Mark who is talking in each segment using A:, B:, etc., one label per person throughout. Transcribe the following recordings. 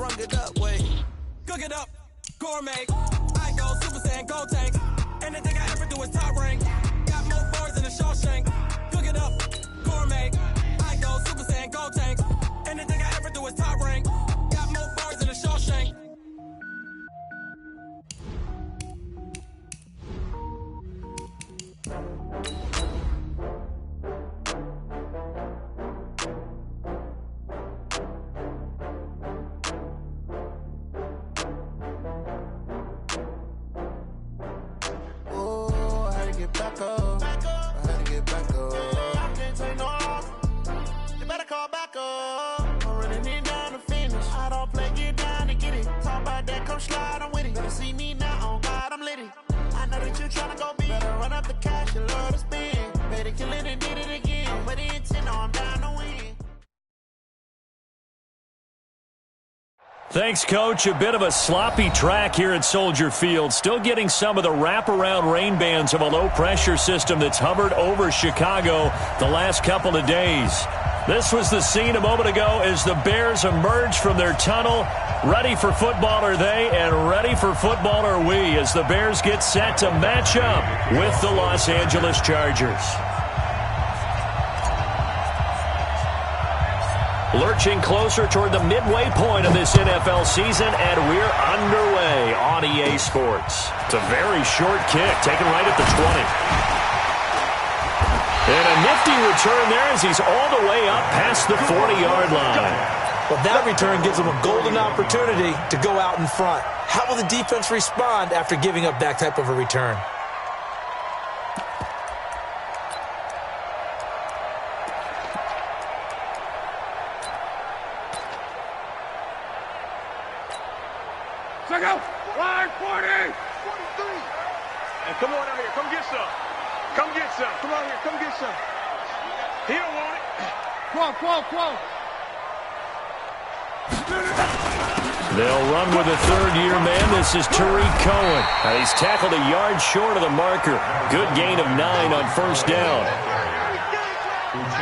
A: brung it up, wait. Cook it up, gourmet. I go Super Saiyan, gold tank. Anything I ever do is top rank. Got more bars than a Shawshank. Cook it up, gourmet. I go Super Saiyan, gold tank. Anything I ever do is top rank. Got more bars than a Shawshank.
B: Thanks, Coach. A bit of a sloppy track here at Soldier Field. Still getting some of the wraparound rain bands of a low-pressure system that's hovered over Chicago the last couple of days. This was the scene a moment ago as the Bears emerged from their tunnel. Ready for football are they, and ready for football are we, as the Bears get set to match up with the Los Angeles Chargers. Lurching closer toward the midway point of this NFL season, and we're underway on EA Sports. It's a very short kick, taken right at the 20. And a nifty return there as he's all the way up past the 40-yard line.
C: Well, that return gives him a golden opportunity to go out in front. How will the defense respond after giving up that type of a return?
D: Check out. Line 40. 43. And come on out here. Come get some. Come get some. Come on here. Come get some. He don't want it. Quo.
B: They'll run with a third-year man. This is Tariq Cohen. He's tackled a yard short of the marker. Good gain of 9 on first down.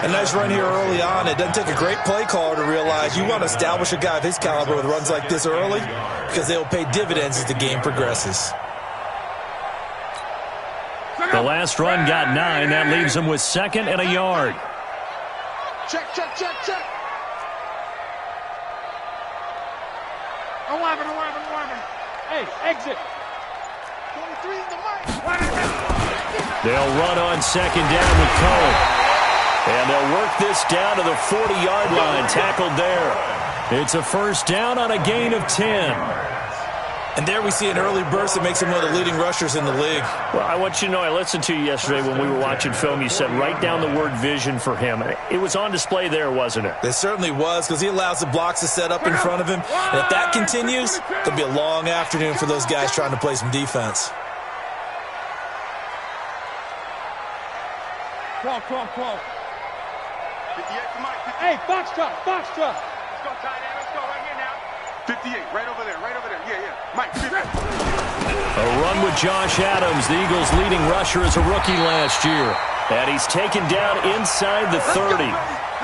C: A nice run here early on. It doesn't take a great play caller to realize you want to establish a guy of his caliber with runs like this early because they will pay dividends as the game progresses.
B: The last run got 9. That leaves him with second and a yard.
D: Check. 11. Hey, exit. 23 in the mic.
B: They'll run on second down with Cohen. And they'll work this down to the 40-yard line, tackled there. It's a first down on a gain of 10.
C: And there we see an early burst that makes him one of the leading rushers in the league.
B: Well, I want you to know, I listened to you yesterday when we were watching film. You said write down the word vision for him. It was on display there, wasn't it?
C: It certainly was, because he allows the blocks to set up in front of him. And if that continues, it'll be a long afternoon for those guys trying to play some defense.
D: Quo. Hey, box truck. Let's go, tight end. Let's go right here now. 58, right over there. Yeah. Mike, 50.
B: A run with Josh Adams, the Eagles' leading rusher as a rookie last year. And he's taken down inside the 30.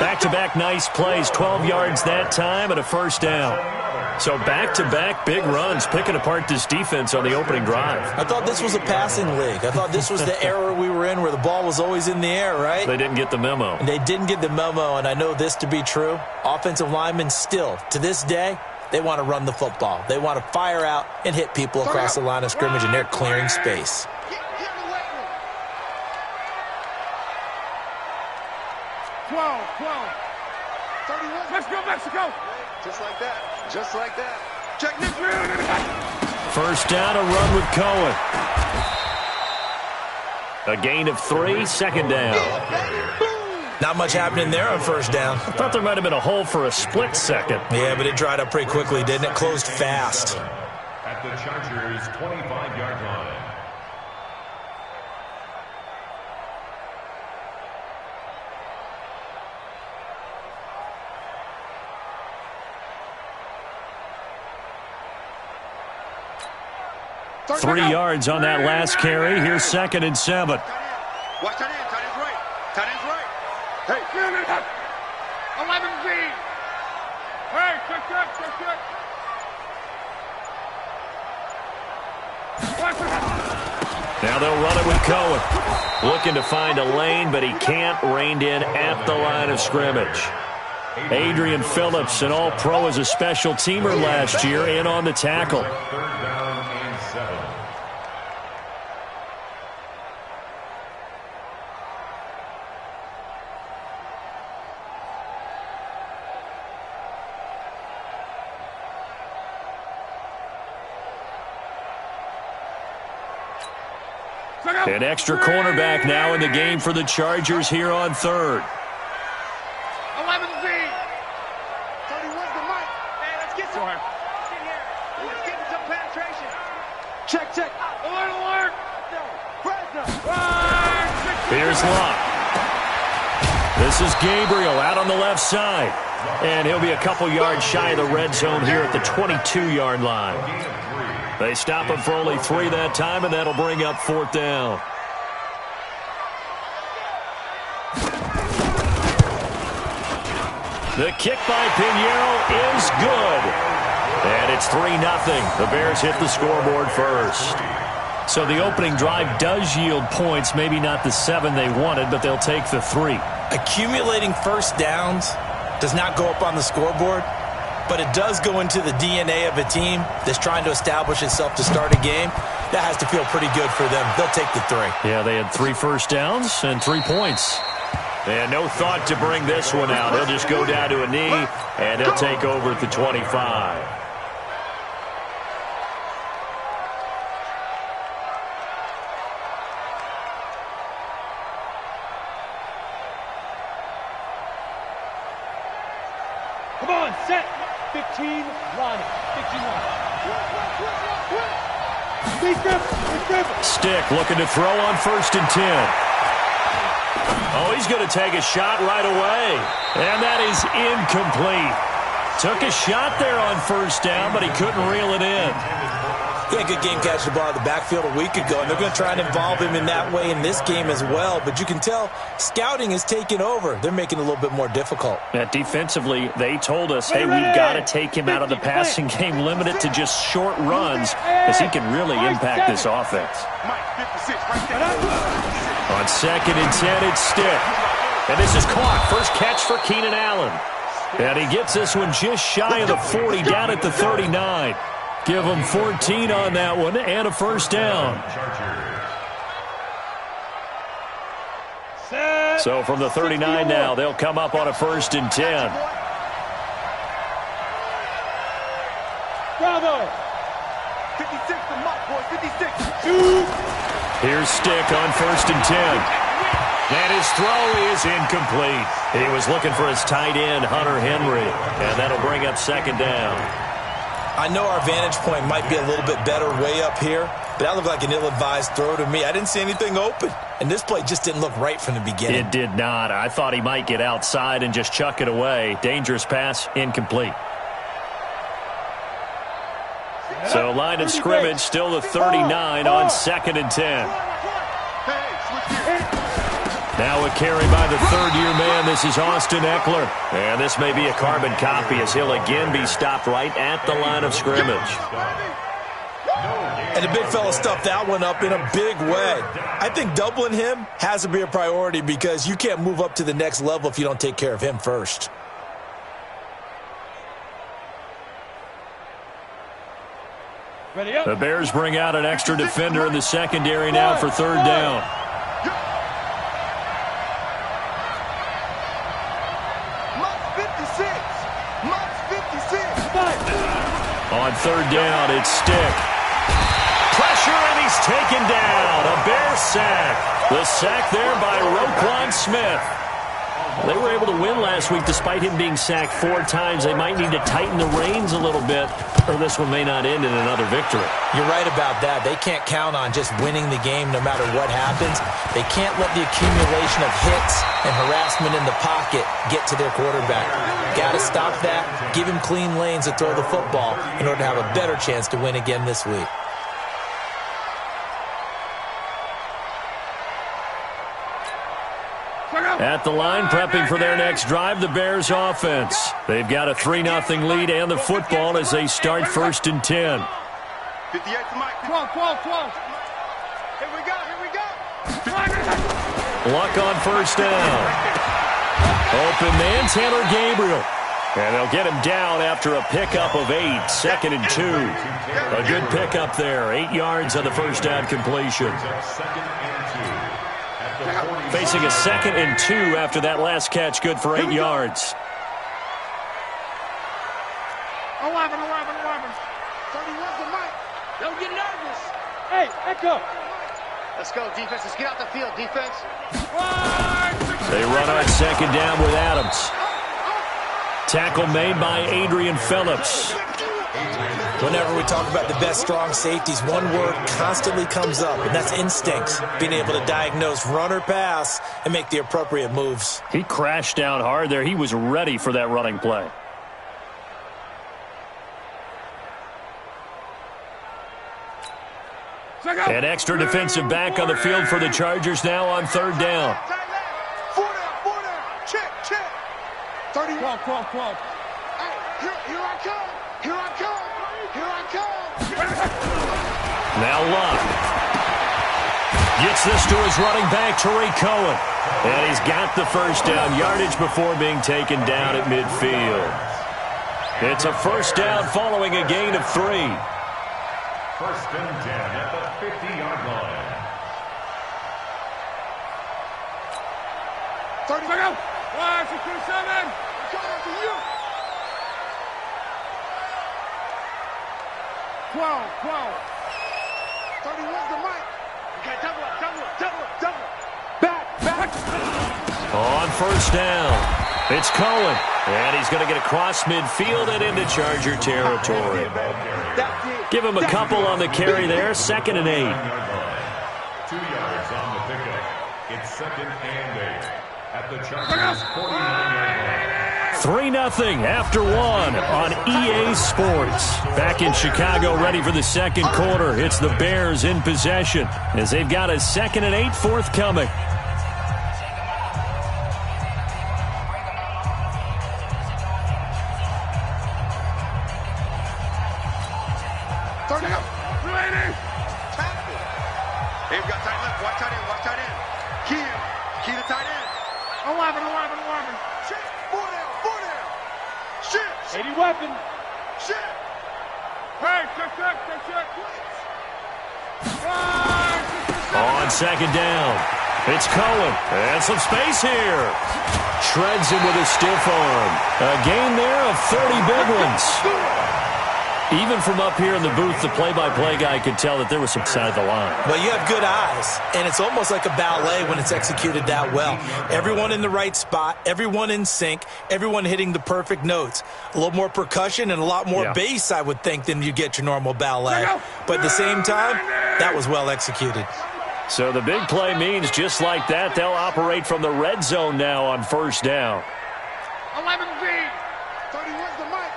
B: Back-to-back nice plays, 12 yards that time and a first down. So back-to-back big runs, picking apart this defense on the opening drive.
C: I thought this was a passing league. I thought this was the era we were in where the ball was always in the air, right?
B: They didn't get the memo.
C: And they didn't get the memo, and I know this to be true. Offensive linemen still, to this day, they want to run the football. They want to fire out and hit people across the line of scrimmage, and they're clearing space.
D: Quo. 31. Let's go, Mexico. Just like that. Check this.
B: First down, a run with Cohen. A gain of 3, second down.
C: Not much happening there on first down.
B: I thought there might have been a hole for a split second.
C: Yeah, but it dried up pretty quickly, didn't it? Closed fast.
E: At the Chargers' 25-yard line.
B: Three yards on that last carry. Here's second and 7.
D: Watch that in. Tight end's right. Hey. 11 Z. Hey, check.
B: Now they'll run it with Cohen. Looking to find a lane, but he can't. Reined in at the line of scrimmage. Adrian Phillips, an all-pro as a special teamer last year, in on the tackle.
E: Third down and 7.
B: An extra cornerback now in the game for the Chargers here on third.
D: 11Z. Tony, where's the mic? Hey, let's get some. Get here. Let's get some penetration. Check. Alert.
B: Here's Locke. This is Gabriel out on the left side. And he'll be a couple yards shy of the red zone here at the 22-yard line. They stop him for only 3 that time, and that'll bring up 4th down. The kick by Pinheiro is good. And it's 3-0. The Bears hit the scoreboard first. So the opening drive does yield points, maybe not the 7 they wanted, but they'll take the 3.
C: Accumulating first downs does not go up on the scoreboard, but it does go into the DNA of a team that's trying to establish itself to start a game. That has to feel pretty good for them. They'll take the 3.
B: Yeah, they had 3 first downs and 3 points. And no thought to bring this one out. He'll just go down to a knee, and he'll take over at the 25.
D: Come on, set. 15, line. 15, line.
B: Stick looking to throw on 1st and 10. Oh, he's going to take a shot right away. And that is incomplete. Took a shot there on 1st down, but he couldn't reel it in.
C: He had a good game catching the ball in the backfield a week ago, and they're going to try and involve him in that way in this game as well. But you can tell scouting is taking over. They're making it a little bit more difficult.
B: Defensively, they told us, hey, we've got to take him out of the passing game, limit it to just short runs, as he can really impact this offense. On 2nd and 10, it's Stick. And this is caught. First catch for Keenan Allen. And he gets this one just shy of the 40, down at the 39. Give him 14 on that one and a 1st down. So from the 39 now, they'll come up on a 1st and 10.
D: Bravo. 56 to Mott, boy. 56.
B: Here's Stick on 1st and 10. And his throw is incomplete. He was looking for his tight end, Hunter Henry. And that'll bring up 2nd down.
C: I know our vantage point might be a little bit better way up here, but that looked like an ill-advised throw to me. I didn't see anything open, and this play just didn't look right from the beginning.
B: It did not. I thought he might get outside and just chuck it away. Dangerous pass, incomplete. So line of scrimmage, still the 39 on 2nd and 10. Now a carry by the 3rd-year man. This is Austin Eckler. And this may be a carbon copy as he'll again be stopped right at the line of scrimmage.
C: And the big fella stuffed that one up in a big way. I think doubling him has to be a priority because you can't move up to the next level if you don't take care of him first.
B: The Bears bring out an extra defender in the secondary now for 3rd down. On 3rd down, it's Stick. Pressure, and he's taken down. A Bear sack. The sack there by Roquan Smith. They were able to win last week despite him being sacked 4 times. They might need to tighten the reins a little bit, or this one may not end in another victory.
C: You're right about that. They can't count on just winning the game no matter what happens. They can't let the accumulation of hits and harassment in the pocket get to their quarterback. Got to stop that, give him clean lanes to throw the football in order to have a better chance to win again this week.
B: At the line, prepping for their next drive, the Bears offense. They've got a 3-0 lead and the football as they start 1st and 10.
D: 58 to Mike. 12. Here we go.
B: Luck on first down. Open man, Taylor Gabriel. And they'll get him down after a pickup of 8, 2nd and 2. A good pickup there, 8 yards on the first down completion. Facing a 2nd and 2 after that last catch, good for 8 yards.
D: 11. 31's the mic. Don't get nervous. Hey, echo. Let's go, defense. Let's get out the field, defense.
B: They run on 2nd down with Adams. Tackle made by Adrian Phillips.
C: Whenever we talk about the best strong safeties, one word constantly comes up, and that's instincts. Being able to diagnose run or pass and make the appropriate moves.
B: He crashed down hard there. He was ready for that running play. An extra defensive back on the field for the Chargers now on 3rd down.
D: 4 down. Check. 31. 12. Hey, here I come.
B: Now Luck gets this to his running back, Tariq Cohen. And he's got the first down yardage before being taken down at midfield. It's a first down following a gain of 3.
E: 1st and 10 at the 50-yard line.
D: 30. Go. 5, 6, 7. Coming after you. 12. 31's the mic. Okay, double up. Back.
B: On first down, it's Cohen. And he's going to get across midfield and into Charger territory. Give him a couple on the carry there, 2nd and 8.
E: 2 yards on the pickup. It's 2nd and 8 at the Chargers' 49-yard line.
B: 3-0 after 1 on EA Sports. Back in Chicago, ready for the 2nd quarter. It's the Bears in possession as they've got a 2nd and 8 forthcoming.
D: They've got tight left. Watch tight end. Key to tight end. 11. Shit. 4 down. Shit. 80 weapon. Shit. Hey, check.
B: On 2nd down, it's Cohen. And some space here. Shreds him with a stiff arm. A gain there of 30 big ones. Even from up here in the booth, the play-by-play guy could tell that there was some side of the line.
C: Well, you have good eyes, and it's almost like a ballet when it's executed that well. Everyone in the right spot, everyone in sync, everyone hitting the perfect notes. A little more percussion and a lot more bass, I would think, than you get your normal ballet. But at the same time, that was well executed.
B: So the big play means just like that, they'll operate from the red zone now on first down.
D: 11B. 31's the mic.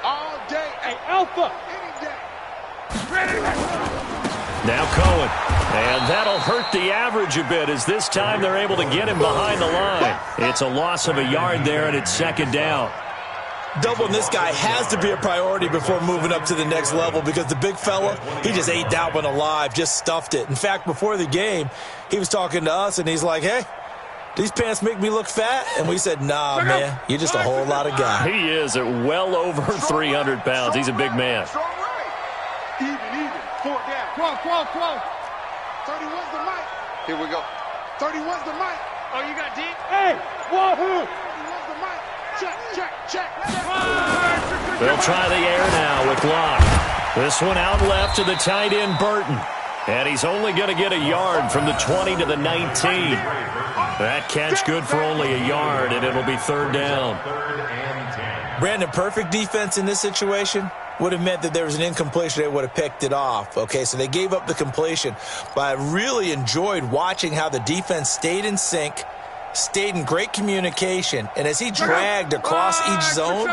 D: All day. Hey, Alpha. Any day.
B: Now Cohen. And that'll hurt the average a bit as this time they're able to get him behind the line. It's a loss of a yard there, and it's 2nd down.
C: Doubling this guy has to be a priority before moving up to the next level because the big fella, he just ate that one alive, just stuffed it. In fact, before the game, he was talking to us, and he's like, hey, these pants make me look fat? And we said, nah, man, you're just a whole lot of guy.
B: He is at well over 300 pounds. He's a big man.
D: Even. 4 down. 12. 31's the mic. Here we go. 31's the mic. Oh, you got deep? Hey, wahoo! 31's the mic. Check.
B: They'll try the air now with Locke. This one out left to the tight end, Burton. And he's only going to get a yard from the 20 to the 19. That catch good for only a yard, and it'll be 3rd down.
C: Brandon, perfect defense in this situation would have meant that there was an incompletion. They would have picked it off. Okay, so they gave up the completion. But I really enjoyed watching how the defense stayed in sync, stayed in great communication, and as he dragged across each zone,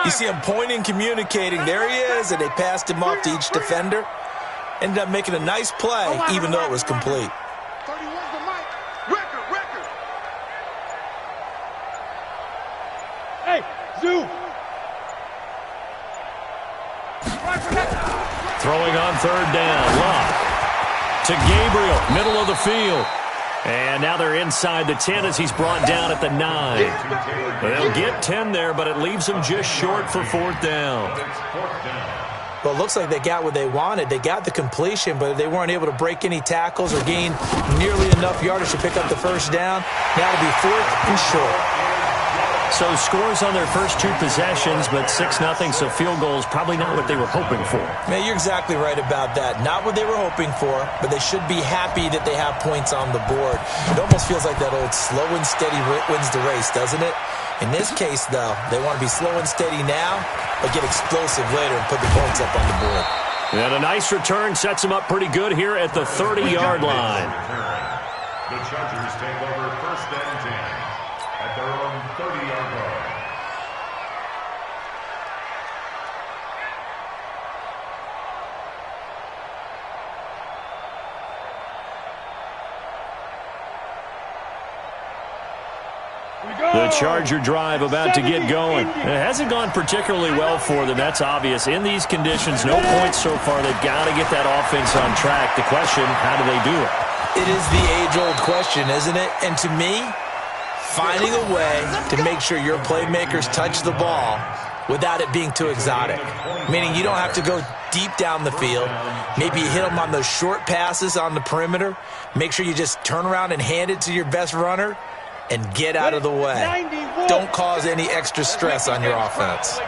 C: you see him pointing, communicating. There he is, and they passed him off to each defender. Ended up making a nice play, even though it was complete.
D: 31's the mic. Record. Hey, Zoo.
B: Throwing on 3rd down. Locke to Gabriel, middle of the field. And now they're inside the 10 as he's brought down at the 9. They'll get 10 there, but it leaves them just short for 4th down.
C: Well, it looks like they got what they wanted. They got the completion, but they weren't able to break any tackles or gain nearly enough yardage to pick up the first down. Now it'll be 4th and short.
B: So scores on their first 2 possessions, but 6-0, so field goals probably not what they were hoping for.
C: Man, you're exactly right about that. Not what they were hoping for, but they should be happy that they have points on the board. It almost feels like that old slow and steady wins the race, doesn't it? In this case, though, they want to be slow and steady now, but get explosive later and put the points up on the board.
B: And a nice return sets them up pretty good here at the 30-yard line.
E: The Chargers take over 1st and 10 at their own 30-yard line.
B: The Charger drive about to get going. It hasn't gone particularly well for them, that's obvious. In these conditions, no points so far. They've got to get that offense on track. The question, how do they do it?
C: It is the age-old question, isn't it? And to me, finding a way to make sure your playmakers touch the ball without it being too exotic. Meaning you don't have to go deep down the field. Maybe you hit them on those short passes on the perimeter. Make sure you just turn around and hand it to your best runner and get out of the way. Don't cause any extra stress on your offense.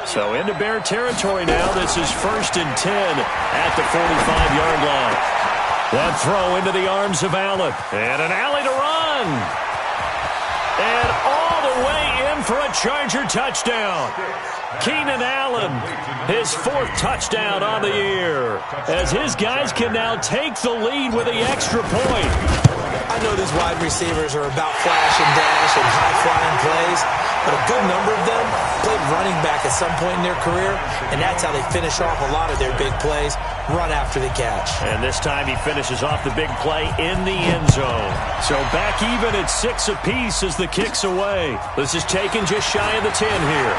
B: So into Bear territory now. This is 1st and 10 at the 45-yard line. That throw into the arms of Allen. And an alley to run. And all the way in for a Charger touchdown. Keenan Allen, his 4th touchdown on the year, as his guys can now take the lead with the extra point.
C: I know these wide receivers are about flash and dash and high-flying plays, but a good number of them played running back at some point in their career, and that's how they finish off a lot of their big plays, run after the catch.
B: And this time he finishes off the big play in the end zone. So back even at 6 apiece as the kick's away. This is taken just shy of the 10 here.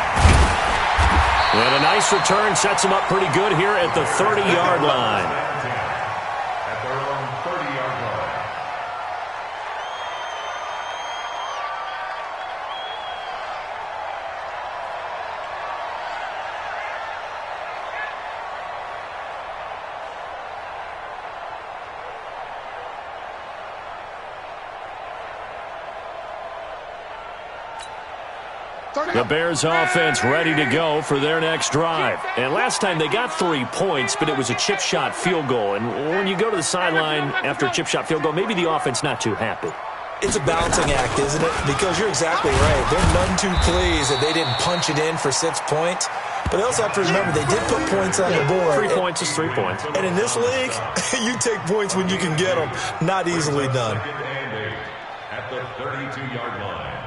B: And a nice return sets him up pretty good here at the 30-yard line.
E: At their own 30-yard line.
B: The Bears offense ready to go for their next drive. And last time they got 3 points, but it was a chip shot field goal. And when you go to the sideline after a chip shot field goal, maybe the offense not too happy.
C: It's a balancing act, isn't it? Because you're exactly right. They're none too pleased that they didn't punch it in for 6 points. But they also have to remember they did put points on the board.
B: 3 points is 3 points.
C: And in this league, you take points when you can get them. Not easily done.
E: At the 32-yard line.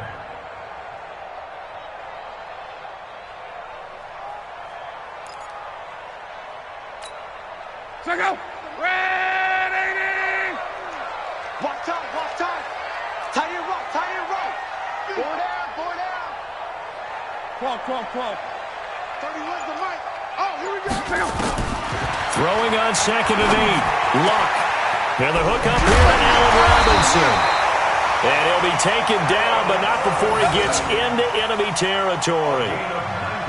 D: Check out. Ready. Block time, block time. Tight end right, tight end right. Going down. 12. 31's the mic. Oh, here we go. Check out.
B: Throwing on 2nd and 8. Luck. And the hook up here to Allen Robinson. And he'll be taken down, but not before he gets into enemy territory.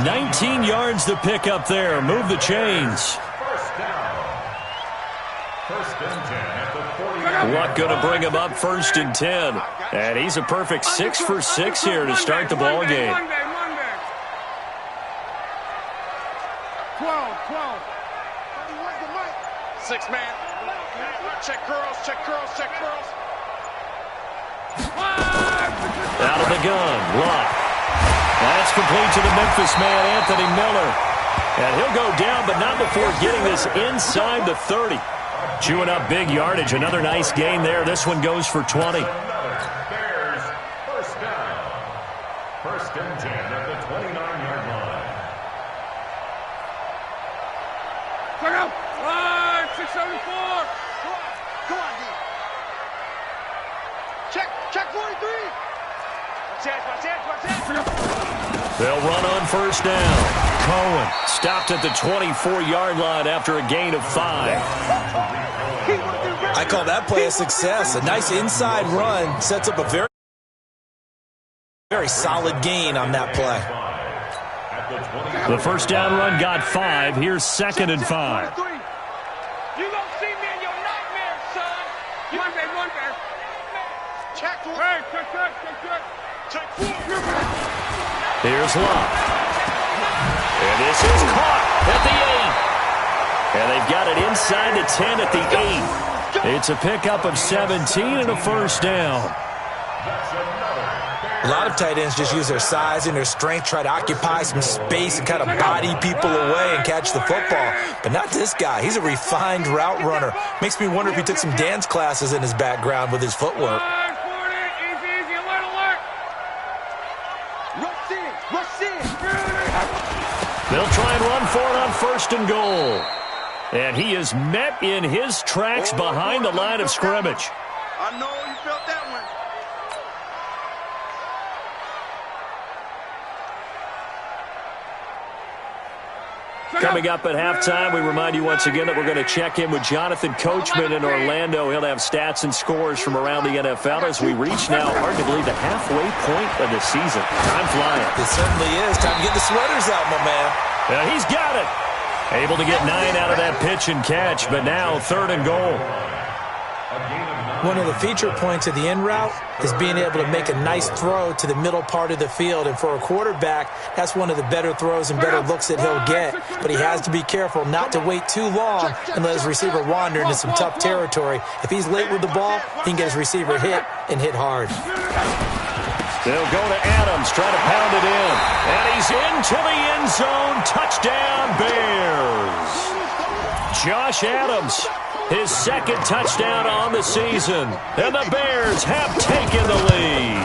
B: 19 yards to pick up there. Move the chains.
E: First and 10 at the 40.
B: Luck going to bring him up 1st and 10. And he's a perfect 6 for 6 here to start the ball game.
D: Monday. 12. 31's the mic. 6 man. Check curls.
B: Out of the gun, Luck. That's complete to the Memphis man, Anthony Miller. And he'll go down, but not before getting this inside the 30. Chewing up big yardage. Another nice gain there. This one goes for 20.
E: Bears first down. 1st and 10 at the 29-yard line.
D: Check out. 674. Come on, D. Check 43. Watch out.
B: They'll run on 1st down. Cohen stopped at the 24-yard line after a gain of 5.
C: I call that play a success. A nice inside run sets up a very, very solid gain on that play.
B: The first down run got 5. Here's 2nd and 5.
D: You gonna see me in your nightmares, son. One there. Check.
B: Here's Love. And this is caught at the 8. And they've got it inside the 10 at the 8. It's a pickup of 17 and a first down.
C: A lot of tight ends just use their size and their strength, try to occupy some space and kind of body people away and catch the football. But not this guy. He's a refined route runner. Makes me wonder if he took some dance classes in his background with his footwork.
B: They'll try and run for it on 1st and goal. And he is met in his tracks behind the line of scrimmage.
D: I know you felt that one.
B: Coming up at halftime, we remind you once again that we're going to check in with Jonathan Coachman in Orlando. He'll have stats and scores from around the NFL as we reach now, hard to believe, the halfway point of the season. Time flying.
C: It certainly is. Time to get the sweaters out, my man.
B: Yeah, he's got it. Able to get 9 out of that pitch and catch, but now 3rd and goal.
C: One of the feature points of the in route is being able to make a nice throw to the middle part of the field. And for a quarterback, that's one of the better throws and better looks that he'll get. But he has to be careful not to wait too long and let his receiver wander into some tough territory. If he's late with the ball, he can get his receiver hit and hit hard.
B: They'll go to Adams, try to pound it in. And he's into the end zone. Touchdown, Bears. Josh Adams, his 2nd touchdown on the season. And the Bears have taken the lead.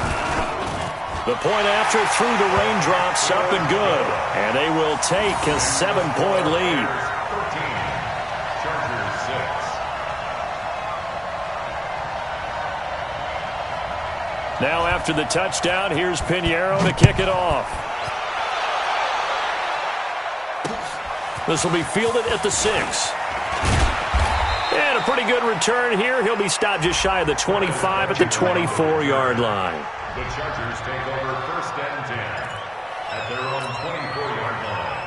B: The point after through the raindrops, up and good. And they will take a 7-point lead.
E: 13, Chargers 6.
B: Now after the touchdown, here's Pinheiro to kick it off. This will be fielded at the 6. And a pretty good return here. He'll be stopped just shy of the 25 at the 24-yard line.
E: The Chargers take over 1st and 10 at their own 24-yard line.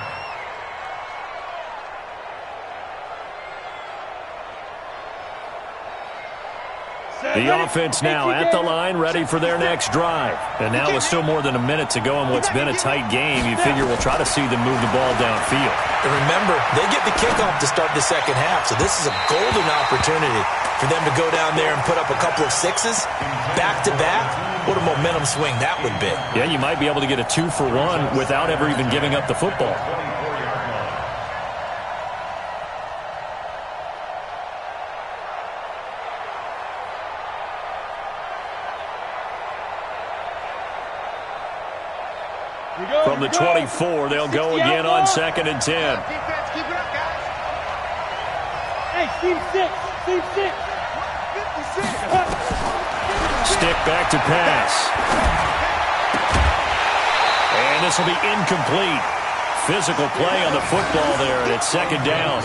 B: The offense now at the line, ready for their next drive. And now with still more than a minute to go in what's been a tight game, you figure we'll try to see them move the ball downfield.
C: And remember, they get the kickoff to start the 2nd half, so this is a golden opportunity for them to go down there and put up a couple of 6s back-to-back. What a momentum swing that would be.
B: Yeah, you might be able to get a 2-for-1 without ever even giving up the football. From the 24, they'll go again on 2nd and 10.
D: Defense, keep it up, guys. Hey, Steve 6.
B: Stick back to pass. And this will be incomplete. Physical play on the football there, and it's 2nd down.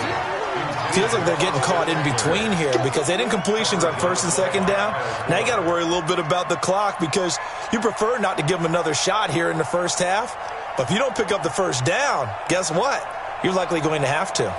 C: Feels like they're getting caught in between here because they had incompletions on 1st and 2nd down. Now you got to worry a little bit about the clock because you prefer not to give them another shot here in the 1st half. But if you don't pick up the 1st down, guess what? You're likely going to have to.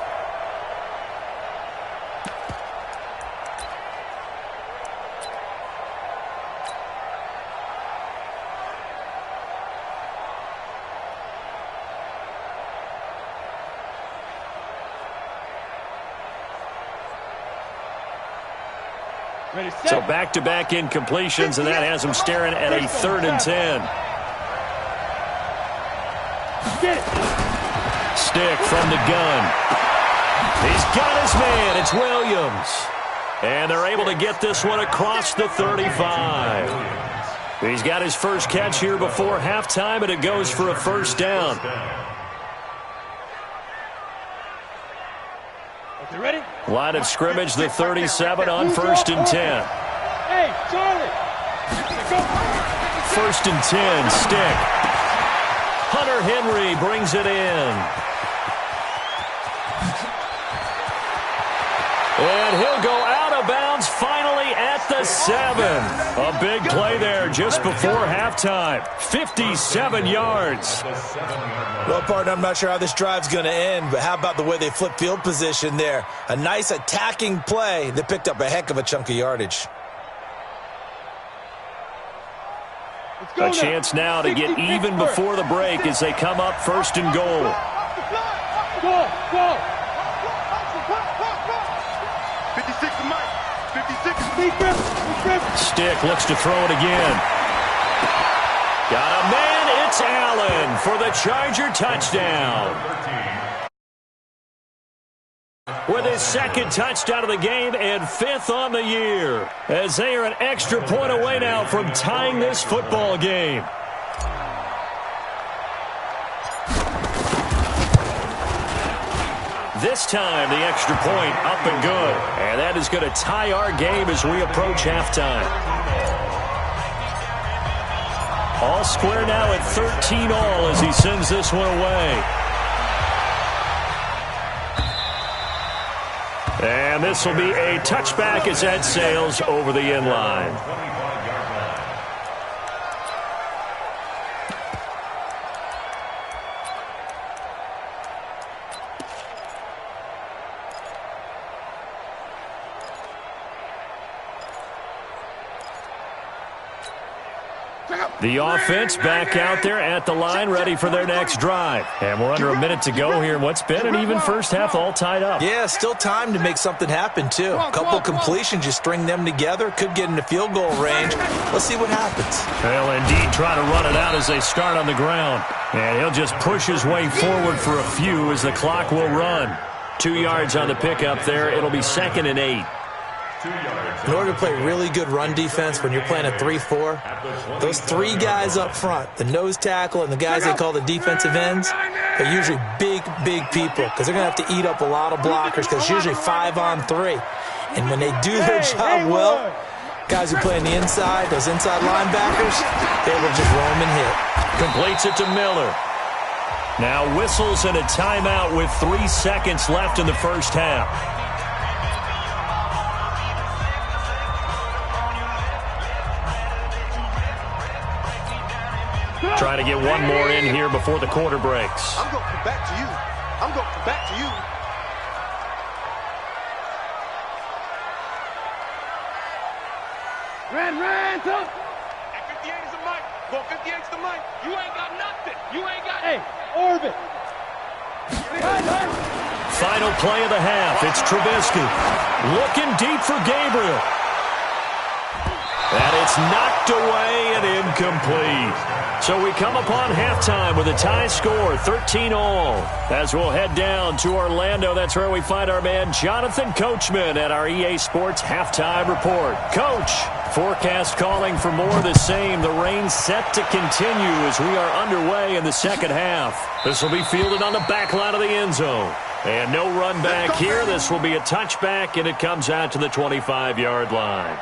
B: So back-to-back incompletions, and that has him staring at a 3rd and 10. Stick from the gun. He's got his man. It's Williams. And they're able to get this one across the 35. He's got his first catch here before halftime, and it goes for a 1st down.
D: Ready?
B: Line of scrimmage, the 37 on 1st and 10.
D: Hey, Charlie.
B: 1st and 10, Stick. Hunter Henry brings it in. the 7. A big play there just before halftime. 57 yards.
C: Well, partner, I'm not sure how this drive's going to end, but how about the way they flip field position there? A nice attacking play that picked up a heck of a chunk of yardage.
B: A chance now to get even before the break as they come up 1st and goal.
D: Go. 56 to Mike. 56.
B: Stick looks to throw it again. Got a man. It's Allen for the Charger touchdown. With his 2nd touchdown of the game and 5th on the year, as they are an extra point away now from tying this football game. This time, the extra point up and good. And that is going to tie our game as we approach halftime. All square now at 13 all as he sends this one away. And this will be a touchback as that sails over the end line. The offense back out there at the line, ready for their next drive. And we're under a minute to go here in what's been an even first half, all tied up.
C: Yeah, still time to make something happen, too. A couple completions, you string them together, could get into field goal range. Let's see what happens.
B: They'll indeed try to run it out as they start on the ground. And he'll just push his way forward for a few as the clock will run. 2 yards on the pickup there. It'll be 2nd and 8.
C: In order to play really good run defense when you're playing a 3-4, those 3 guys up front, the nose tackle and the guys they call the defensive ends, they're usually big people because they're going to have to eat up a lot of blockers because it's usually 5 on 3. And when they do their job well, guys who play on the inside, those inside linebackers, they will just roam and hit.
B: Completes it to Miller. Now whistles and a timeout with 3 seconds left in the first half. Trying to get one more in here before the quarter breaks.
D: I'm going to come back to you. I'm going to come back to you. Ran, tough. At 58 is the mic. Go 58 is the mic. You ain't got nothing. You ain't got. Hey, orbit.
B: Final play of the half. It's Trubisky. Looking deep for Gabriel. And it's knocked away and incomplete. So we come upon halftime with a tie score, 13 all. As we'll head down to Orlando, that's where we find our man Jonathan Coachman at our EA Sports Halftime Report. Coach, forecast calling for more of the same. The rain set to continue as we are underway in the second half. This will be fielded on the back line of the end zone. And no run back here. This will be a touchback, and it comes out to the 25-yard line.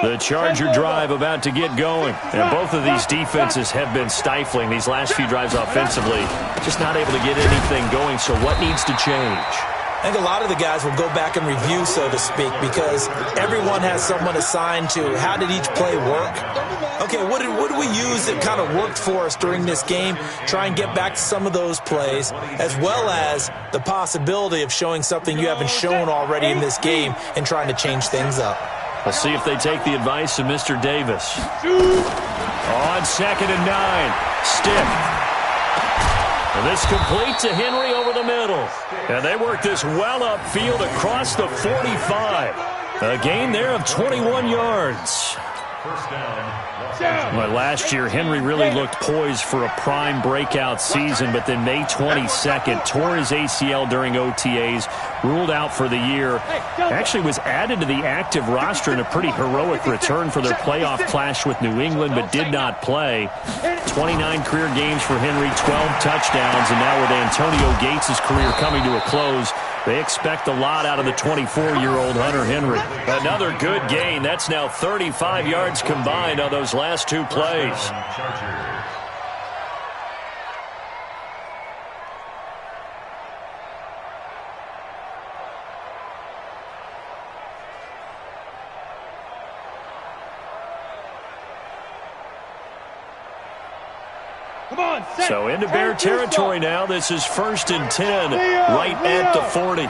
B: The Charger drive about to get going. And both of these defenses have been stifling these last few drives offensively. Just not able to get anything going. So what needs to change?
C: I think a lot of the guys will go back and review, so to speak, because everyone has someone assigned to how did each play work. Okay, what did we use that kind of worked for us during this game? Try and get back to some of those plays, as well as the possibility of showing something you haven't shown already in this game and trying to change things up.
B: We'll see if they take the advice of Mr. Davis. On 2nd and 9. Stick. And this complete to Henry over the middle. And they work this well upfield across the 45. A gain there of 21 yards.
E: First down.
B: Well, last year, Henry really looked poised for a prime breakout season, but then May 22nd, tore his ACL during OTAs, ruled out for the year. Actually was added to the active roster in a pretty heroic return for their playoff clash with New England, but did not play. 29 career games for Henry, 12 touchdowns, and now with Antonio Gates' career coming to a close, they expect a lot out of the 24-year-old Hunter Henry. Another good gain. That's now 35 yards combined on those last two plays. So into Bear territory now. This is 1st and 10, right at the 40.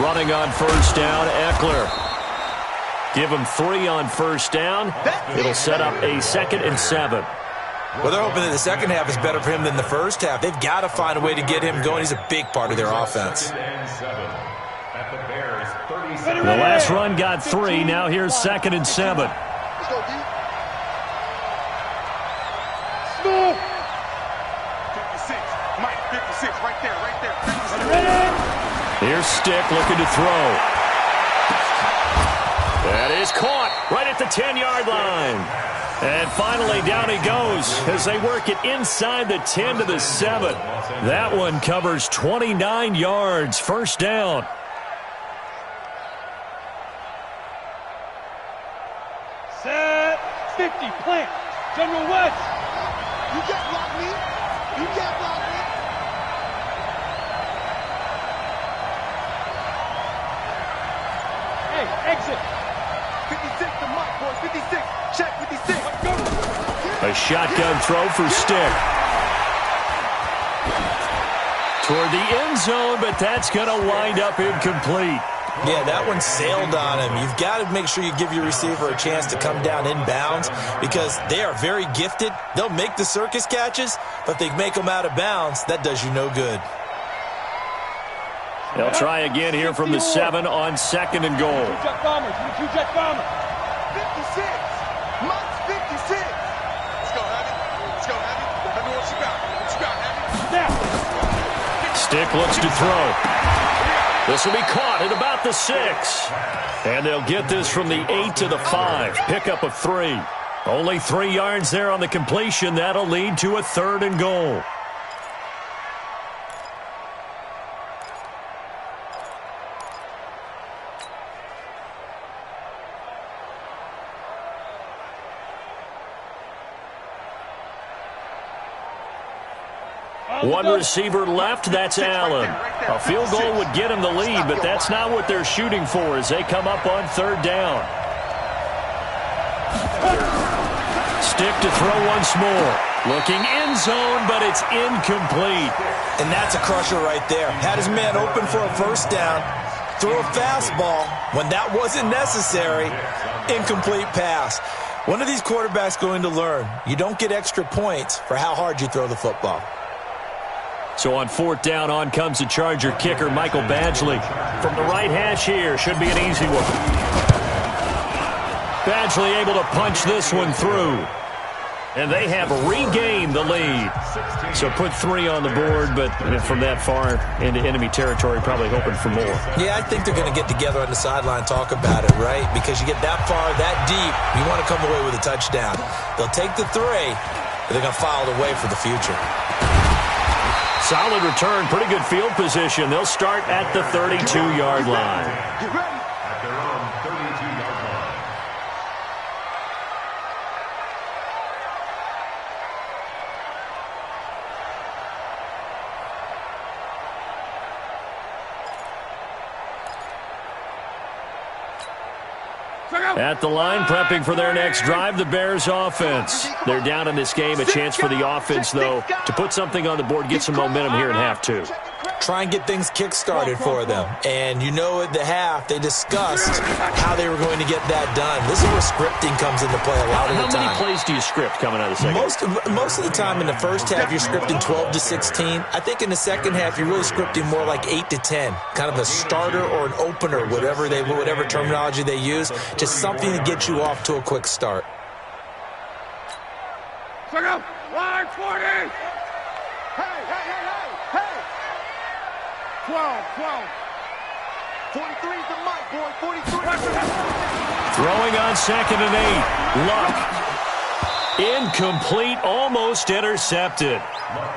B: Running on first down, Eckler. Give him 3 on first down. It'll set up a 2nd and 7.
C: Well, they're hoping that the second half is better for him than the first half. They've got to find a way to get him going. He's a big part of their offense.
B: The last run got 3. Now here's 2nd and 7. Here's Stick looking to throw. That is caught right at the 10-yard line. And finally down he goes as they work it inside the 10 to the 7. That one covers 29 yards. First down.
D: Set 50, plant. General West. You can't block me. You can't block me. Hey, exit. 56 to Mike, boys. 56. Check 56. Let's go.
B: A shotgun throw for Stick. Toward the end zone, but that's going to wind up incomplete.
C: Yeah, that one sailed on him. You've got to make sure you give your receiver a chance to come down inbounds because they are very gifted. They'll make the circus catches, but if they make them out of bounds, that does you no good.
B: They'll try again here from the 7 on 2nd and goal.
D: Two-jet bombers. 56. Mike's 56. Let's go, Heavy. Let's go, Heavy. Heavy, what you got? What you got, Heavy?
B: Stick looks to throw. This will be caught at about the 6. And they'll get this from the 8 to the 5. Pickup of 3. Only 3 yards there on the completion. That'll lead to a 3rd and goal. One receiver left, that's Allen. A field goal would get him the lead, but that's not what they're shooting for as they come up on 3rd down. Stick to throw once more. Looking end zone, but it's incomplete.
C: And that's a crusher right there. Had his man open for a first down. Throw a fastball when that wasn't necessary. Incomplete pass. When are these quarterbacks going to learn? You don't get extra points for how hard you throw the football.
B: So on 4th down, on comes the Charger kicker, Michael Badgley. From the right hash here, should be an easy one. Badgley able to punch this one through. And they have regained the lead. So put 3 on the board, but from that far into enemy territory, probably hoping for more.
C: Yeah, I think they're going to get together on the sideline and talk about it, right? Because you get that far, that deep, you want to come away with a touchdown. They'll take the 3, but they're going to file it away for the future.
B: Solid return, pretty good field position. They'll start at the 32-yard line.
E: At their own 32-yard line.
B: At the line, prepping for their next drive, the Bears offense. They're down in this game. A chance for the offense, though, to put something on the board, get some momentum here in half 2.
C: try and get things kick-started for them. And you know at the half, they discussed how they were going to get that done. This is where scripting comes into play a lot of the time.
B: How many plays do you script coming out of the second?
C: Most of the time in the first half, you're scripting 12 to 16. I think in the second half, you're really scripting more like 8 to 10. Kind of a starter or an opener, whatever terminology they use, just something to get you off to a quick start.
D: Check out. Line 40. Hey. 12. 43's the mic, boy. 43.
B: Throwing on 2nd and 8. Luck. Incomplete, almost intercepted.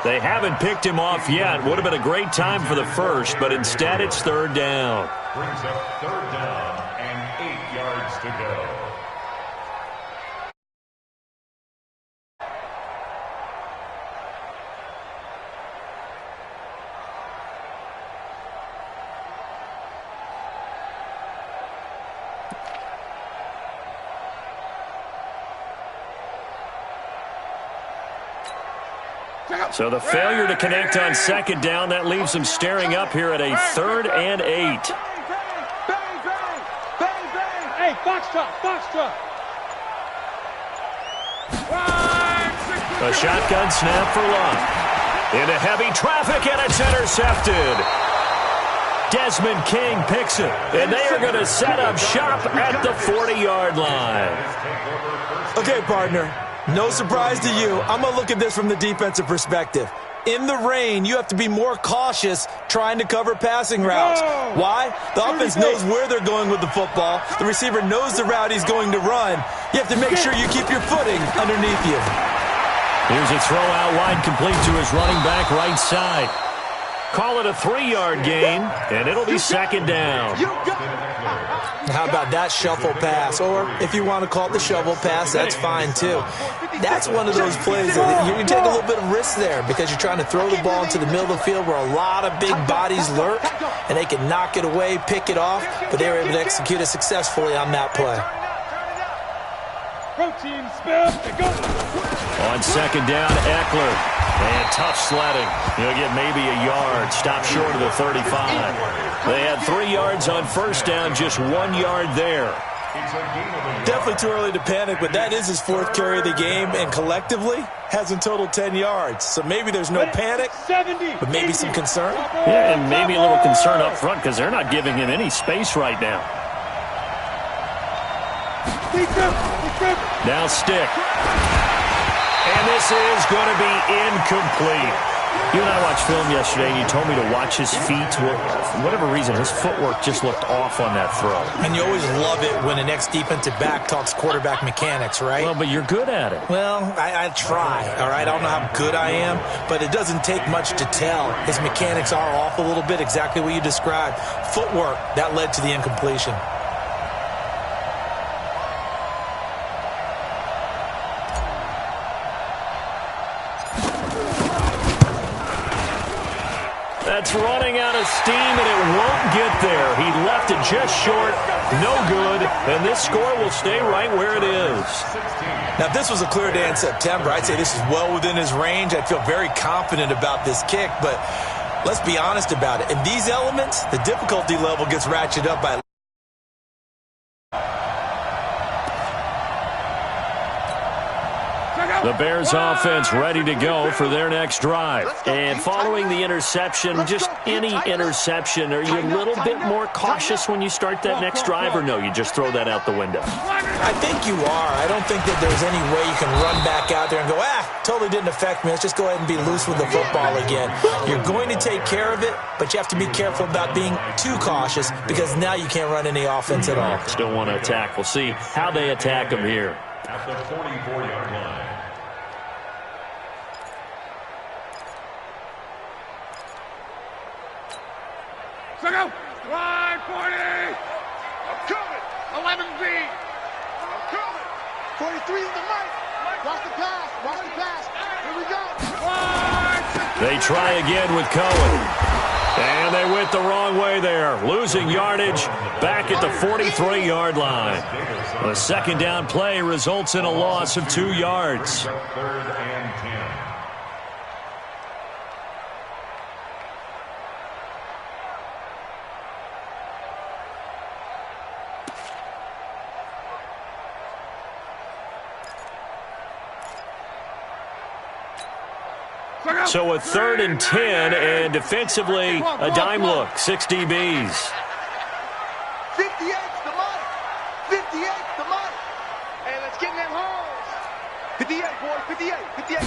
B: They haven't picked him off yet. Would have been a great time for the first, but instead it's 3rd down.
E: Brings up 3rd down and 8 yards to go.
B: So the failure to connect on 2nd down, that leaves them staring up here at a 3rd and 8.
D: Bang. Hey, box truck.
B: A shotgun snap for Luck. Into heavy traffic, and it's intercepted. Desmond King picks it, and they are going to set up shop at the 40-yard line.
C: Okay, partner. No surprise to you. I'm going to look at this from the defensive perspective. In the rain, you have to be more cautious trying to cover passing routes. Why? The offense knows where they're going with the football. The receiver knows the route he's going to run. You have to make sure you keep your footing underneath you.
B: Here's a throw out wide, complete to his running back right side. Call it a 3-yard gain, and it'll be 2nd down.
C: How about that shuffle pass? Or if you want to call it the shovel pass, that's fine too. That's one of those plays that you take a little bit of risk there because you're trying to throw the ball into the middle of the field where a lot of big bodies lurk, and they can knock it away, pick it off, but they were able to execute it successfully on that play.
D: Protein spill.
B: On 2nd down, Eckler. And tough sledding. He'll get maybe a yard. Stop short of the 35. They had 3 yards on 1st down, just 1 yard there.
C: Definitely too early to panic, but that is his 4th carry of the game, and collectively has in total 10 yards. So maybe there's no panic, but maybe some concern.
B: Yeah, and maybe a little concern up front because they're not giving him any space right now. Now stick. And this is going to be incomplete. You and I watched film yesterday, and you told me to watch his feet. Well, for whatever reason, his footwork just looked off on that throw.
C: And you always love it when an ex-defensive back talks quarterback mechanics, right?
B: Well, but you're good at it.
C: Well, I try, all right? I don't know how good I am, but it doesn't take much to tell. His mechanics are off a little bit, exactly what you described. Footwork, that led to the incompletion.
B: That's running out of steam, and it won't get there. He left it just short, no good, and this score will stay right where it is.
C: Now, if this was a clear day in September, I'd say this is well within his range. I'd feel very confident about this kick, but let's be honest about it. In these elements, the difficulty level gets ratcheted up by
B: the Bears offense ready to go for their next drive. And following the interception, just any interception, are you a little bit more cautious when you start that next drive, or no, you just throw that out the window?
C: I think you are. I don't think that there's any way you can run back out there and go, totally didn't affect me. Let's just go ahead and be loose with the football again. You're going to take care of it, but you have to be careful about being too cautious because now you can't run any offense at all.
B: Still want to attack. We'll see how they attack them here.
E: At the 44-yard line.
D: Go! Line 40! I'm coming! 11B! I'm coming! 43 is the mic! Watch the pass! Here we go!
B: They try again with Cohen. And they went the wrong way there. Losing yardage back at the 43-yard line. The 2nd down play results in a loss of 2 yards.
E: 3rd and 10.
B: So a 3rd and 10, and defensively, a dime look, 6 DBs.
D: 58's the money. 58's the money. Hey, let's get in them holes. 58, boys. 58. 58.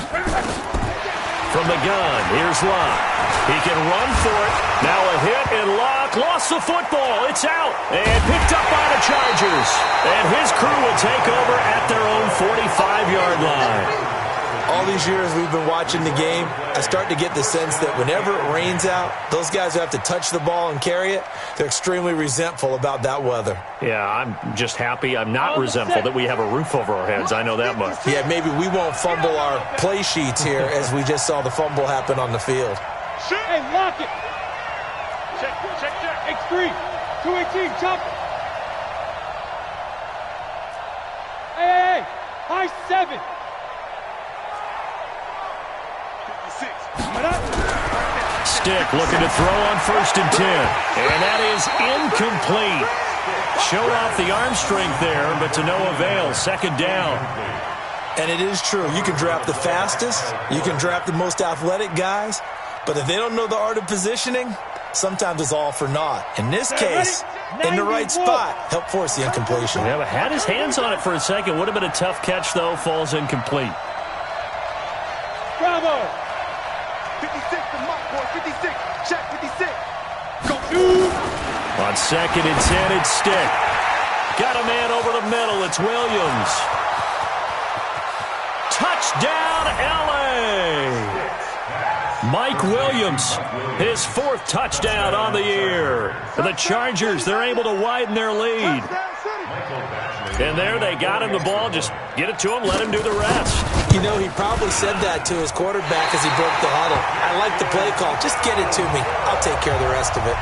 B: From the gun, here's Locke. He can run for it. Now a hit, and Locke lost the football. It's out, and picked up by the Chargers. And his crew will take over at their own 45-yard line.
C: All these years we've been watching the game, I start to get the sense that whenever it rains out, those guys who have to touch the ball and carry it, they're extremely resentful about that weather.
B: Yeah, I'm just happy I'm not resentful that we have a roof over our heads. I know that much.
C: Yeah, maybe we won't fumble our play sheets here as we just saw the fumble happen on the field.
D: Hey, lock it. Check. X3. 218, chop it. Hey. High 7.
B: Stick looking to throw on 1st and 10. And that is incomplete. Showed off the arm strength there, but to no avail. 2nd down.
C: And it is true. You can draft the fastest. You can draft the most athletic guys. But if they don't know the art of positioning, sometimes it's all for naught. In this case, in the right spot, help force the incompletion.
B: Yeah, but had his hands on it for a second. Would have been a tough catch, though. Falls incomplete.
D: Bravo. 56, the mark, boy. 56. Check, 56. Go.
B: On 2nd and 10, it's Stick. Got a man over the middle. It's Williams. Touchdown, L.A. Mike Williams, his 4th touchdown on the year. For the Chargers, they're able to widen their lead. And there they got him the ball. Just get it to him, let him do the rest.
C: You know, he probably said that to his quarterback as he broke the huddle. I like the play call. Just get it to me. I'll take care of the rest of it.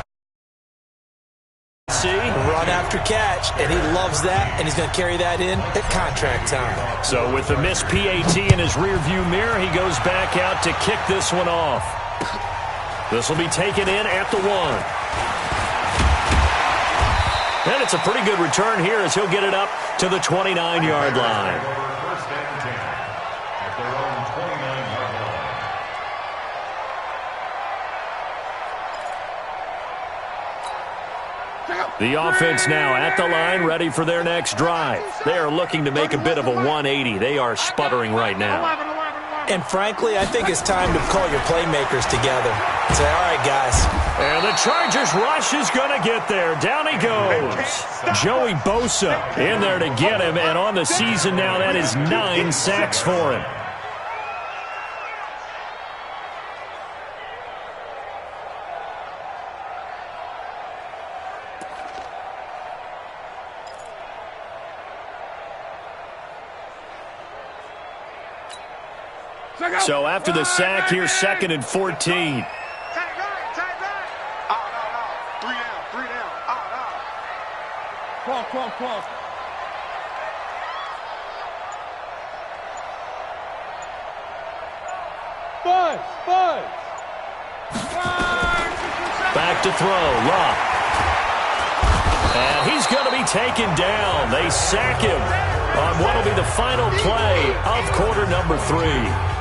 B: See?
C: Run after catch, and he loves that, and he's going to carry that in at contract time.
B: So with the missed PAT in his rearview mirror, he goes back out to kick this one off. This will be taken in at the 1. And it's a pretty good return here as he'll get it up to the 29-yard line.
E: 1st and 10 at their own 29-yard line.
B: The offense now at the line, ready for their next drive. They are looking to make a bit of a 180. They are sputtering right now.
C: And frankly, I think it's time to call your playmakers together. Say, all right, guys.
B: And the Chargers rush is going to get there. Down he goes. Joey Bosa in there to get him. And on the season now, that is 9 sacks for him. So after the sack, here's 2nd and 14.
D: Tight right. Out. 3 down. Out. Cross. Buzz.
B: Back to throw, Locke. And he's going to be taken down. They sack him on what will be the final play of quarter number 3.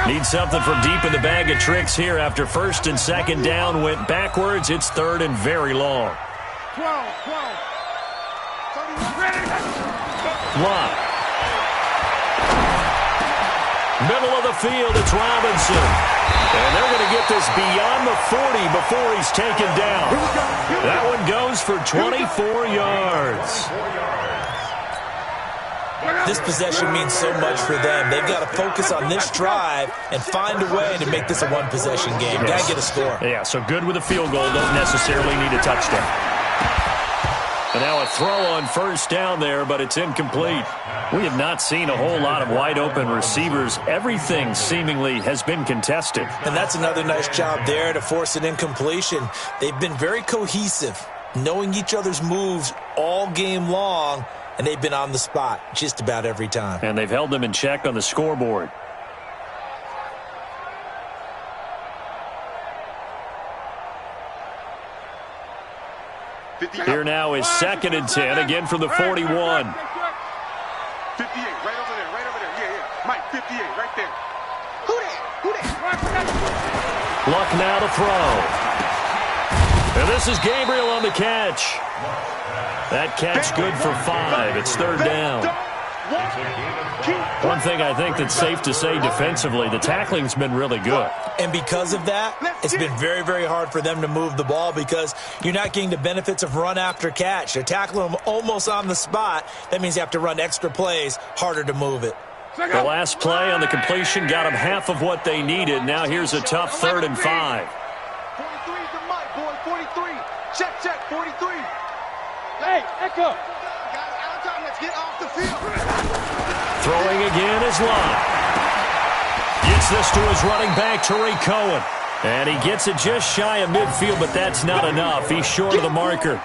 B: Need something from deep in the bag of tricks here after 1st and 2nd down went backwards. It's 3rd and very long.
D: 12.
B: Locke. Middle of the field, it's Robinson. And they're going to get this beyond the 40 before he's taken down. That one goes for 24 yards.
C: This possession means so much for them. They've got to focus on this drive and find a way to make this a one-possession game. Got to get a score.
B: Yeah, so good with a field goal. Don't necessarily need a touchdown. And now a throw on 1st down there, but it's incomplete. We have not seen a whole lot of wide-open receivers. Everything seemingly has been contested.
C: And that's another nice job there to force an incompletion. They've been very cohesive, knowing each other's moves all game long, and they've been on the spot just about every time.
B: And they've held them in check on the scoreboard. Here now is 2nd and 10, again from the 41.
D: 58, right over there, right over there. Yeah. Mike, 58, right there. Who that?
B: Luck now to throw. And this is Gabriel on the catch. That catch good for 5. It's 3rd down. One thing I think that's safe to say defensively, the tackling's been really good.
C: And because of that, it's been very, very hard for them to move the ball because you're not getting the benefits of run after catch. They're tackling them almost on the spot. That means you have to run extra plays, harder to move it.
B: The last play on the completion got them half of what they needed. Now here's a tough 3rd and 5.
D: 43 to Mike, boy, 43. Check, 43. Hey, Echo. Guys, out of time, let's get off the field.
B: Throwing again is Lott. Gets this to his running back, Tariq Cohen. And he gets it just shy of midfield, but that's not enough. He's short of the marker.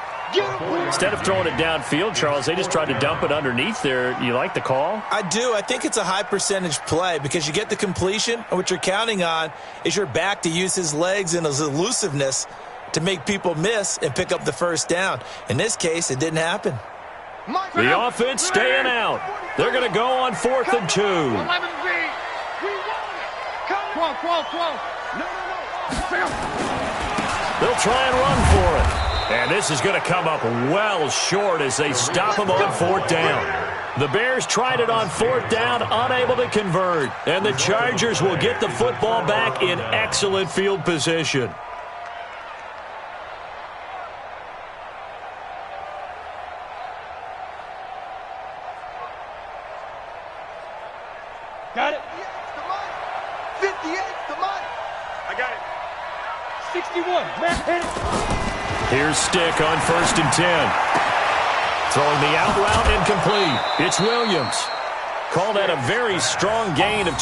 B: Instead of throwing it downfield, Charles, they just tried to dump it underneath there. You like the call?
C: I do. I think it's a high percentage play because you get the completion, and what you're counting on is your back to use his legs and his elusiveness to make people miss and pick up the 1st down. In this case, it didn't happen.
B: The offense staying out. They're going to go on 4th and 2.
D: 11B. We want it. 12. No.
B: They'll try and run for it. And this is going to come up well short as they stop him on 4th down. The Bears tried it on 4th down, unable to convert. And the Chargers will get the football back in excellent field position.
D: Got it. 58, the money. I got it. 61. Matt, hit it.
B: Here's Stick on 1st and 10. Throwing the out route incomplete. It's Williams. Call that a very strong gain of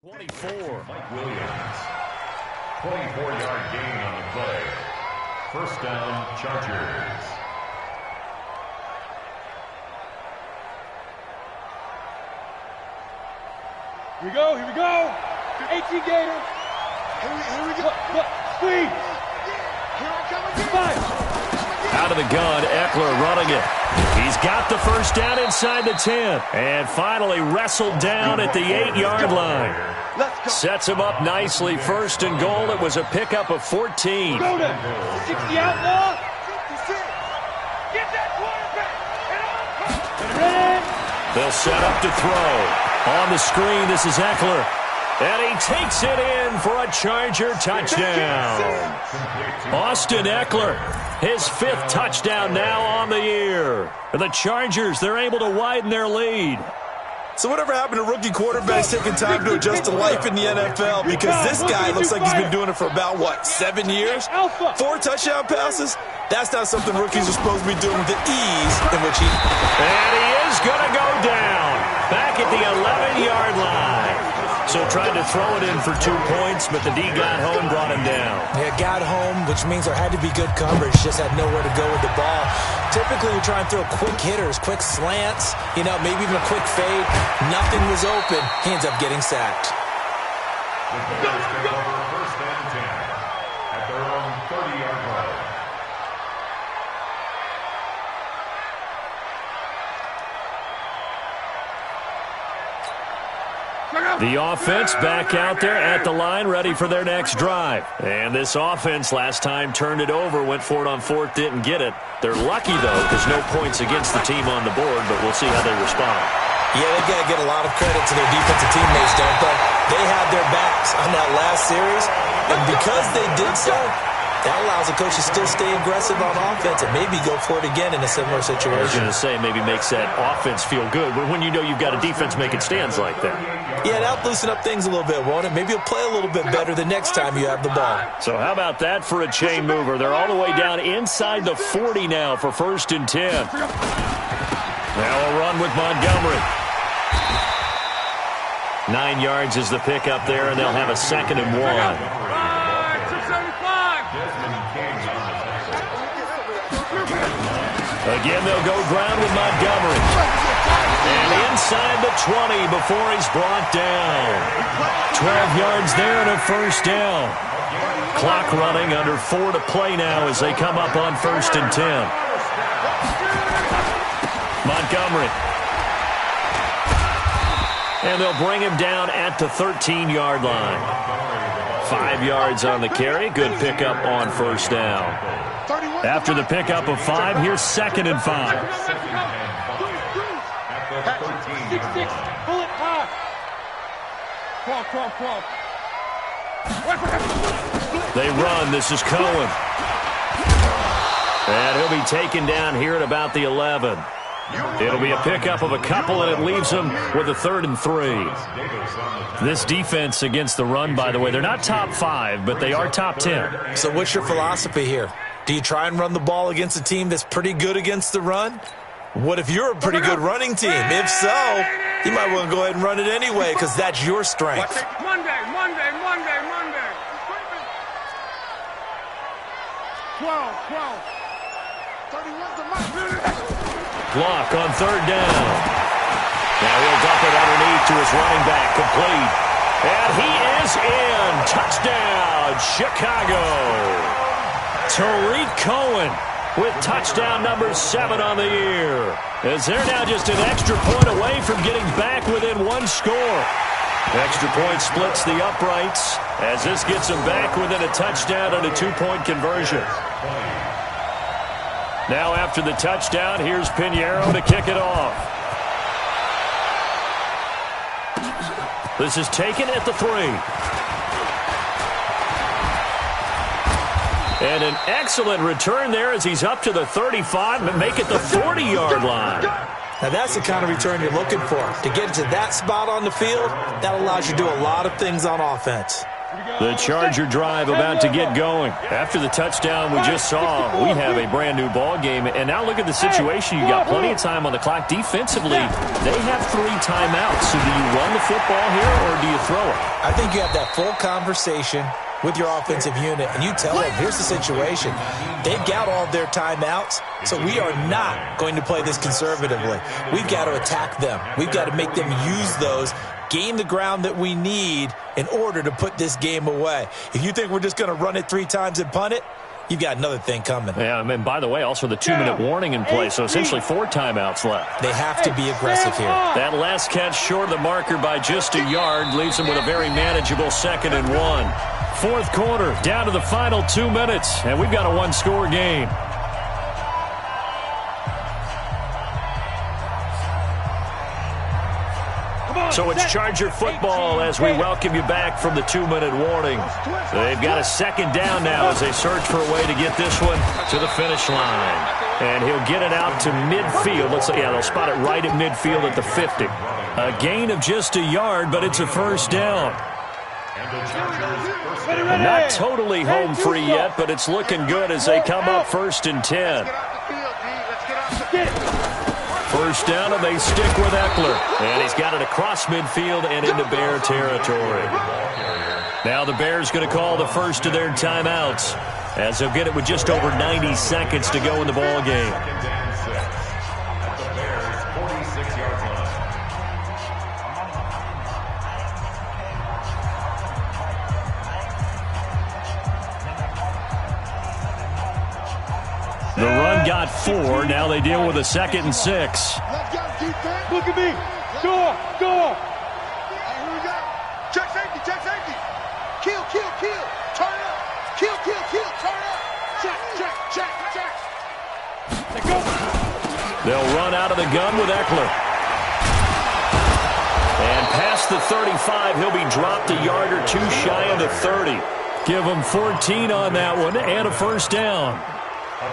B: 24.
E: Mike Williams. 24-yard gain on the play. 1st down, Chargers.
D: Here we go. 18 Gator. Here we go. Look, squeeze. Here I come again. 5.
B: Out of the gun, Eckler running it. He's got the 1st down inside the 10. And finally wrestled down at the 8-yard line. Sets him up nicely. 1st and goal. It was a pickup of 14.
D: Go to 60 outlaw. 56. Get that quarterback.
B: They'll set up to throw. On the screen, this is Eckler. And he takes it in for a Charger touchdown. Austin Eckler, his 5th touchdown now on the year. And the Chargers, they're able to widen their lead.
C: So whatever happened to rookie quarterbacks taking time to adjust to life in the NFL? Because this guy looks like he's been doing it for about, 7 years? 4 touchdown passes? That's not something rookies are supposed to be doing with the ease in which he...
B: And he is going to go down. Back at the 11-yard line. So tried to throw it in for 2 points, but the D got home, brought him down.
C: Yeah, got home, which means there had to be good coverage. Just had nowhere to go with the ball. Typically, you try and throw quick hitters, quick slants, maybe even a quick fade. Nothing was open. He ends up getting sacked.
E: The Bears take over 1st and 10 at their own 30-yard line.
B: The offense back out there at the line, ready for their next drive. And this offense last time turned it over, went for it on 4th, didn't get it. They're lucky, though, because no points against the team on the board, but we'll see how they respond.
C: Yeah, they've got to get a lot of credit to their defensive teammates, don't they? They had their backs on that last series, and because they did so, That allows the coach to still stay aggressive on offense and maybe go for it again in a similar situation.
B: I was going to say maybe makes that offense feel good, but when you know you've got a defense making stands like that.
C: Yeah, that'll loosen up things a little bit, won't it? Maybe you'll play a little bit better the next time you have the ball.
B: So how about that for a chain mover? They're all the way down inside the 40 now for 1st and 10. Now a run with Montgomery. 9 yards is the pickup there, and they'll have a 2nd and 1. Again, they'll go ground with Montgomery. And inside the 20 before he's brought down. 12 yards there and a 1st down. Clock running, under 4 to play now as they come up on 1st and 10. Montgomery. And they'll bring him down at the 13-yard line. 5 yards on the carry. Good pickup on 1st down. After the pickup of 5, here's 2nd and 5. They run. This is Cohen. And he'll be taken down here at about the 11. It'll be a pickup of a couple, and it leaves them with a 3rd and 3. This defense against the run, by the way, they're not top 5, but they are top 10.
C: So what's your philosophy here? Do you try and run the ball against a team that's pretty good against the run? What if you're a pretty good running team? If so, you might want to go ahead and run it anyway because that's your strength.
D: Monday. 12.
B: Block on 3rd down. Now he'll dump it underneath to his running back, complete. And he is in. Touchdown, Chicago. Tariq Cohen with touchdown number 7 on the year. As they're now just an extra point away from getting back within 1 score. Extra point splits the uprights as this gets them back within a touchdown and a 2-point conversion. Now after the touchdown, here's Pinheiro to kick it off. This is taken at the 3. And an excellent return there as he's up to the 35 and make it the 40-yard line.
C: Now that's the kind of return you're looking for. To get to that spot on the field, that allows you to do a lot of things on offense.
B: The Charger drive about to get going. After the touchdown we just saw, we have a brand-new ball game. And now look at the situation. You got plenty of time on the clock. Defensively, they have 3 timeouts. So do you run the football here or do you throw it?
C: I think you have that full conversation with your offensive unit, and you tell them, here's the situation. They've got all of their timeouts, so we are not going to play this conservatively. We've got to attack them. We've got to make them use those, gain the ground that we need in order to put this game away. If you think we're just going to run it 3 times and punt it, you've got another thing coming.
B: Yeah, and by the way, also the 2-minute warning in play, so essentially 4 timeouts left.
C: They have to be aggressive here.
B: That last catch short of the marker by just a yard leaves them with a very manageable 2nd and 1. 4th quarter, down to the final 2 minutes, and we've got a 1-score game. So it's Charger football as we welcome you back from the 2-minute warning. They've got a 2nd down now as they search for a way to get this one to the finish line. And he'll get it out to midfield. They'll spot it right at midfield at the 50. A gain of just a yard, but it's a 1st down. Not totally home free yet, but it's looking good as they come up 1st and 10. 1st down, and they stick with Eckler. And he's got it across midfield and into Bear territory. Now the Bears going to call the first of their timeouts as they'll get it with just over 90 seconds to go in the ball game. The run got 4. Now they deal with a 2nd and 6.
D: Look at me. Go. Here we go. Check safety. Kill. Turn it up. Kill. Turn it up. Check. Let's go.
B: They'll run out of the gun with Eckler. And past the 35, he'll be dropped a yard or 2 shy of the 30. Give them 14 on that one and a first down.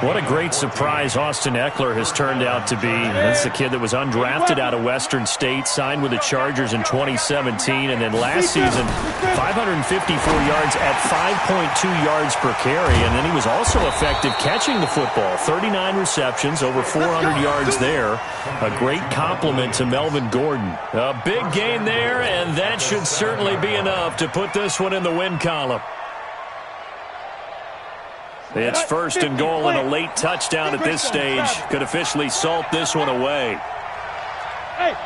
B: What a great surprise Austin Eckler has turned out to be. That's the kid that was undrafted out of Western State, signed with the Chargers in 2017, and then last season, 554 yards at 5.2 yards per carry, and then he was also effective catching the football. 39 receptions, over 400 yards there. A great compliment to Melvin Gordon. A big gain there, and that should certainly be enough to put this one in the win column. It's first and goal and a late touchdown at this stage. Could officially salt this one away. That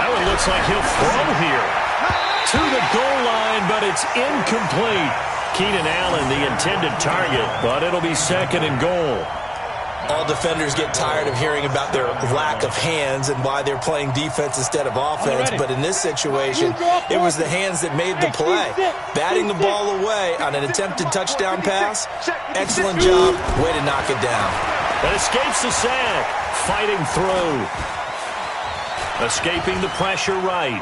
B: one looks like he'll throw here. To the goal line, but it's incomplete. Keenan Allen, the intended target, but it'll be second and goal.
C: All defenders get tired of hearing about their lack of hands and why they're playing defense instead of offense. But in this situation, it was the hands that made the play. Batting the ball away on an attempted touchdown pass. Excellent job. Way to knock it down.
B: But escapes the sack. Fighting through. Escaping the pressure right.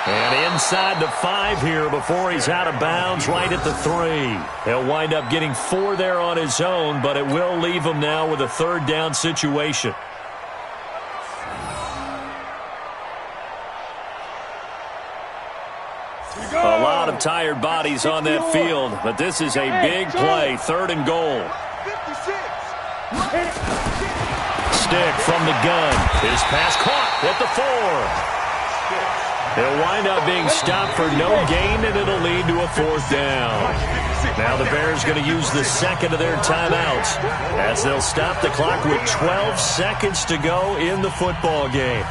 B: And inside the 5 here before he's out of bounds, right at the 3. He'll wind up getting 4 there on his own, but it will leave him now with a third down situation. A lot of tired bodies on that field, but this is a big play, third and goal. Stick from the gun. His pass caught at the 4. He'll wind up being stopped for no gain, and it'll lead to a fourth down. Now the Bears going to use the second of their timeouts as they'll stop the clock with 12 seconds to go in the football game.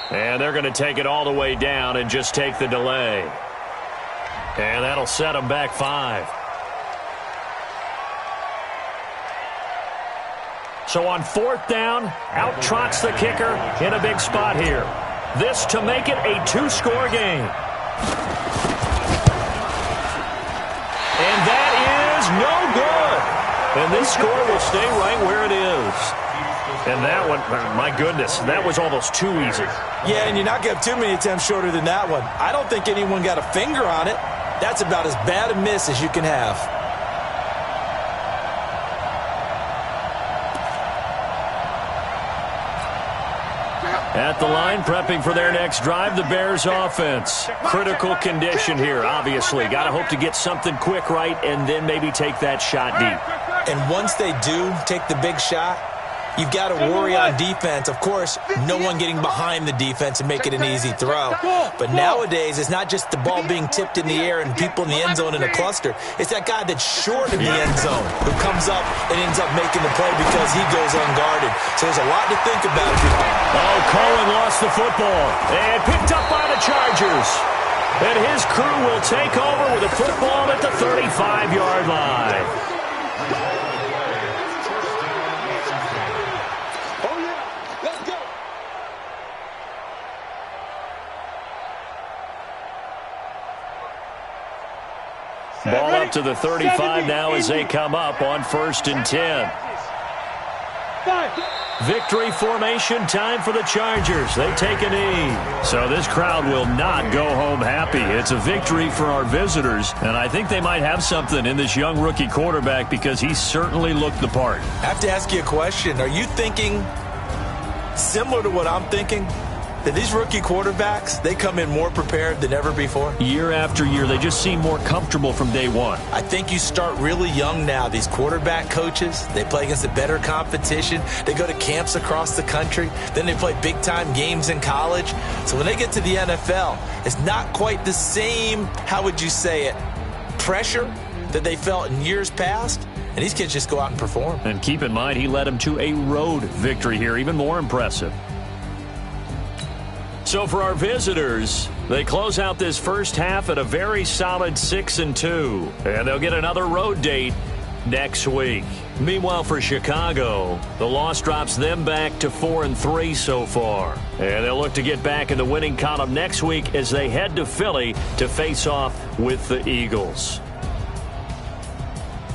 B: And they're going to take it all the way down and just take the delay. And that'll set them back 5. So on fourth down, out trots the kicker in a big spot here. This to make it a 2-score game. And that is no good. And this score will stay right where it is. And that one, my goodness, that was almost too easy.
C: Yeah, and you're not going to have too many attempts shorter than that one. I don't think anyone got a finger on it. That's about as bad a miss as you can have.
B: At the line, prepping for their next drive, the Bears offense. Critical condition here, obviously. Got to hope to get something quick right and then maybe take that shot deep.
C: And once they do take the big shot, you've got to worry on defense. Of course, no one getting behind the defense and make it an easy throw. But nowadays, it's not just the ball being tipped in the air and people in the end zone in a cluster. It's that guy that's short in the end zone who comes up and ends up making the play because he goes unguarded. So there's a lot to think about.
B: Oh, Cohen lost the football and picked up by the Chargers. And his crew will take over with the football at the 35-yard line. Ball up to the 35 now as they come up on 1st and 10. Victory formation time for the Chargers. They take a knee. So this crowd will not go home happy. It's a victory for our visitors, and I think they might have something in this young rookie quarterback because he certainly looked the part.
C: I have to ask you a question. Are you thinking similar to what I'm thinking? That these rookie quarterbacks, they come in more prepared than ever before?
B: Year after year, they just seem more comfortable from day one.
C: I think you start really young now. These quarterback coaches, they play against a better competition. They go to camps across the country. Then they play big-time games in college. So when they get to the NFL, it's not quite the same, how would you say it, pressure that they felt in years past. and these kids just go out and perform.
B: And keep in mind, he led them to a road victory here, even more impressive. So for our visitors, they close out this first half at a very solid 6-2, and they'll get another road date next week. Meanwhile, for Chicago, the loss drops them back to 4-3 so far. And they'll look to get back in the winning column next week as they head to Philly to face off with the Eagles.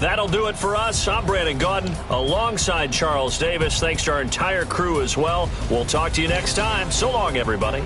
B: That'll do it for us. I'm Brandon Gaudin alongside Charles Davis. Thanks to our entire crew as well. We'll talk to you next time. So long, everybody.